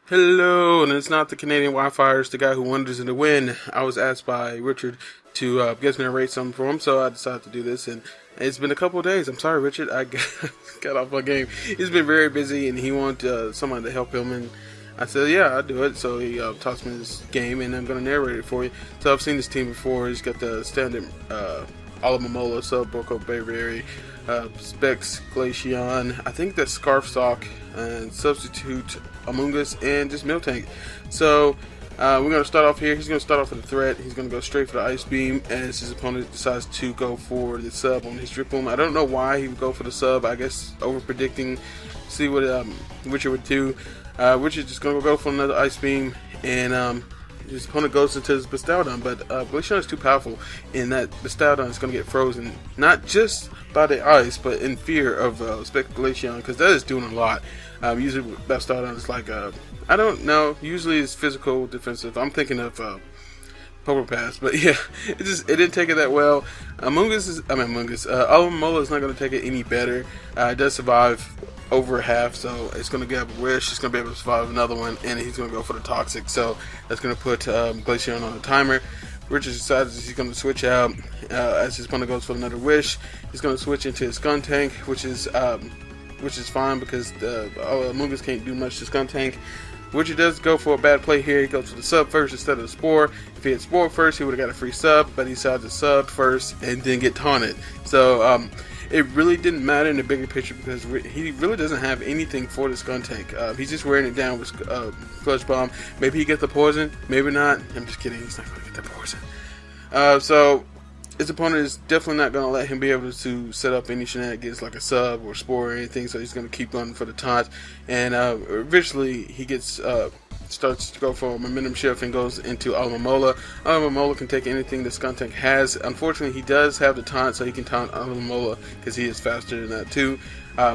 Hello, and it's not the Canadian Wi-Fi, it's the guy who wanders in the wind. I was asked by Richard to guest narrate something for him, so I decided to do this, and it's been a couple of days. I'm sorry, Richard, I got off my game. He's been very busy, and he wanted someone to help him, and I said, yeah, I'll do it. So he taught me this game, and I'm going to narrate it for you. So I've seen this team before. He's got the standard Alamamola, Sub, Boko Braviary, Specs, Glaceon, I think that's Scarf Sock, and Substitute, Amoonguss, and just Miltank. So we're going to start off here. He's going to start off with a threat. He's going to go straight for the Ice Beam as his opponent decides to go for the sub on his Drip Boom. I don't know why he would go for the sub. I guess over predicting, see what Richard would do. Richard's just going to go for another Ice Beam, and his opponent goes into his Bastiodon, but Glaceon is too powerful, and that Bastiodon is going to get frozen, not just by the ice, but in fear of Glaceon, because that is doing a lot. Usually Bastiodon is like, I don't know, usually it's physical, defensive. I'm thinking of Power Pass, but yeah, it didn't take it that well. Alamamola is not going to take it any better. It does survive over half, so it's going to get a wish. It's going to be able to survive another one, and he's going to go for the toxic, so that's going to put Glaceon on the timer. Richard decides he's going to switch out as his opponent goes for another wish. He's going to switch into his Skuntank, which is fine because the Amoonguss can't do much to Skuntank. Richard does go for a bad play here. He goes for the sub first instead of the spore. If he had spore first, he would have got a free sub, but he decided to sub first and then get taunted. So it really didn't matter in the bigger picture because he really doesn't have anything for the Skuntank. He's just wearing it down with Clutch Bomb. Maybe he gets the poison, maybe not. I'm just kidding. He's not going to get the poison. So his opponent is definitely not going to let him be able to set up any shenanigans like a sub or spore or anything. So he's going to keep going for the taunt, and eventually he gets starts to go for a momentum shift and goes into Alamamola. Alamamola can take anything the Skuntank has. Unfortunately, he does have the taunt, so he can taunt Alamamola because he is faster than that too,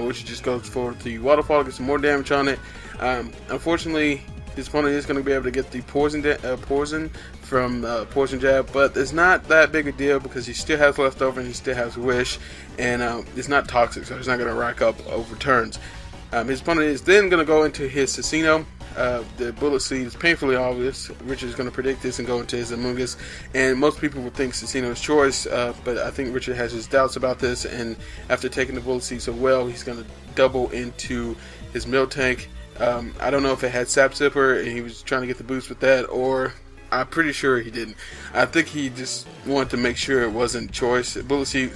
which just goes for the Waterfall, gets some more damage on it. Unfortunately, his opponent is going to be able to get the poison from Poison Jab, but it's not that big a deal because he still has leftover and he still has Wish, and it's not toxic, so he's not going to rack up over turns. His opponent is then going to go into his Casino. The Bullet Seed is painfully obvious. Richard is going to predict this and go into his Amoonguss, and most people would think Casino's choice, but I think Richard has his doubts about this, and after taking the Bullet Seed so well, he's going to double into his Miltank. I don't know if it had Sap Zipper and he was trying to get the boost with that, or I'm pretty sure he didn't. I think he just wanted to make sure it wasn't choice. Bullet Seed,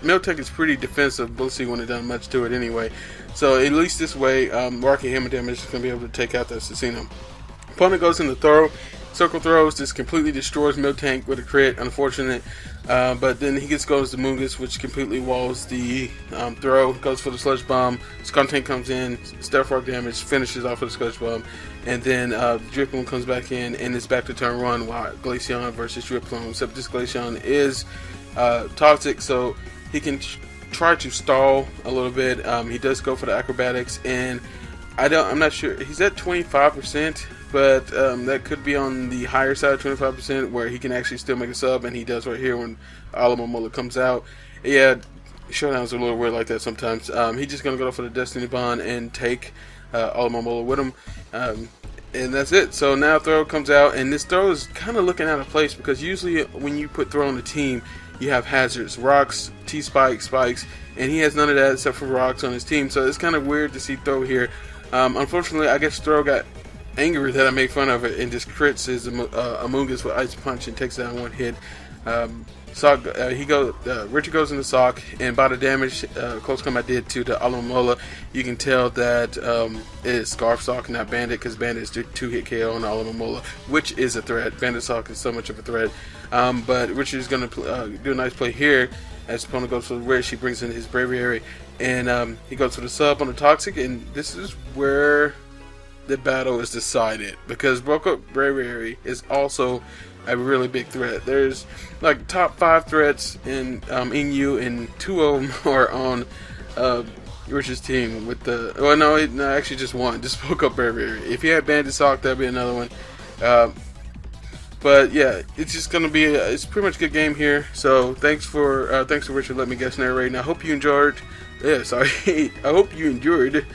Miltank is pretty defensive. Bullet Seed wouldn't have done much to it anyway. So at least this way, Rocky Hammer Damage is going to be able to take out the Assassino. Opponent goes in the throw. Circle throws, just completely destroys Miltank with a crit, unfortunate. But then he goes to Moongus, which completely walls the throw, goes for the Sludge Bomb. Skuntank comes in, Stealth Rock damage, finishes off with the Sludge Bomb. And then Drip Boom comes back in, and it's back to turn 1 while Glaceon versus Drip Boom. Except this Glaceon is toxic, so he can try to stall a little bit. He does go for the acrobatics, and I'm not sure. He's at 25%, but that could be on the higher side of 25%, where he can actually still make a sub, and he does right here when Alamamola comes out. Yeah, showdowns are a little weird like that sometimes. He's just gonna go for the Destiny Bond and take Alamamola with him. And that's it. So now throw comes out, and this throw is kind of looking out of place because usually when you put throw on the team, you have hazards, rocks, T-spike, spikes, and he has none of that except for rocks on his team. So it's kind of weird to see throw here. Unfortunately, I guess throw got angry that I made fun of it and just crits his Amoonguss with Ice Punch and takes down one hit. Richard goes into Sock, and by the damage Close Combat did to the Alamamola, you can tell that it is Scarf Sock, not Bandit, because Bandit is 2-hit KO on Alamamola, which is a threat. Bandit Sock is so much of a threat. But Richard is going to do a nice play here. As the opponent goes for the Wish, he brings in his Braviary, and he goes for the sub on the Toxic, and this is where the battle is decided, because Broke Up Braviary is also a really big threat. There's like top 5 threats in you, and 2 of them are on Richard's team with the, well, no, actually just one, just Broke Up Braviary. If he had Bandit Sock, that'd be another one. But yeah, it's just gonna be it's pretty much a good game here. So thanks for Richard letting me guest narrate. And I hope you enjoyed. Yeah, sorry. I hope you enjoyed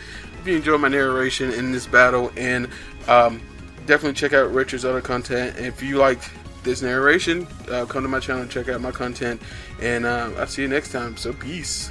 if you enjoyed my narration in this battle, and definitely check out Richard's other content. And if you liked this narration, come to my channel and check out my content, and I'll see you next time. So peace.